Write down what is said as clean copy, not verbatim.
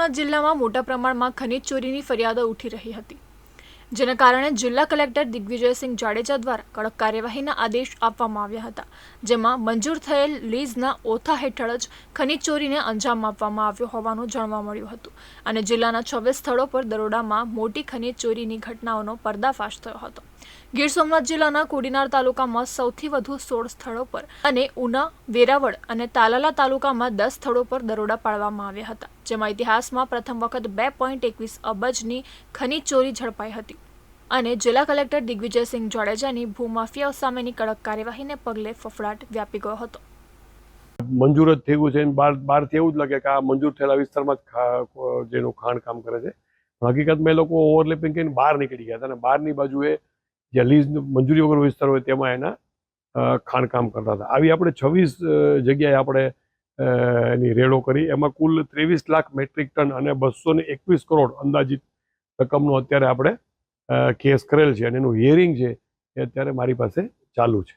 સોમનાથ જિલ્લામાં મોટા પ્રમાણમાં ખનીજ ચોરીની ફરિયાદો ઉઠી રહી હતી, જેના કારણે જિલ્લા કલેક્ટર દિગ્વિજયસિંહ જાડેજા દ્વારા કડક કાર્યવાહીના આદેશ આપવામાં આવ્યા હતા, જેમાં મંજૂર થયેલ લીઝના ઓથા હેઠળ જ ખનીજ ચોરીને અંજામ આપવામાં આવ્યો હોવાનું જાણવા મળ્યું હતું અને જિલ્લાના 26 સ્થળો પર દરોડામાં મોટી ખનીજ ચોરીની ઘટનાઓનો પર્દાફાશ થયો હતો। ગીર સોમનાથ જિલ્લાના કોડીનાર તાલુકામાં સૌથી વધુ 16 સ્થળો પર અને ઉના, વેરાવળ અને તાલાલા તાલુકામાં 10 સ્થળો પર દરોડા પાડવામાં આવ્યા હતા, જેમાં ઇતિહાસમાં પ્રથમ વખત 2.21 અબજની ખનીજ ચોરી ઝડપાઈ હતી અને જિલ્લા કલેક્ટર દિગ્વિજયસિંહ જાડેજાની ભૂમાફિયાઓ સામેની કડક કાર્યવાહીને પગલે ફફડાટ વ્યાપી ગયો હતો। મંજૂર જ થયું છે, બહારથી એવું જ લાગે કે આ મંજૂર થયેલા વિસ્તારમાં જ જેનું ખાણકામ કરે છે, પણ હકીકતમાં એ લોકો ઓવરલેપિંગ કરીને બહાર નીકળી ગયા હતા અને બહારની બાજુએ જે લીઝ મંજૂરી વગર વિસ્તાર હોય તેમાં એના ખાણકામ કરતા હતા। આવી આપણે 26 જગ્યાએ આપણે એની રેડો કરી, એમાં કુલ 23 લાખ મેટ્રિક ટન અને 221 કરોડ અંદાજિત રકમનો અત્યારે આપણે કેસ કરેલ છે અને એનું હિયરિંગ છે એ અત્યારે મારી પાસે ચાલુ છે।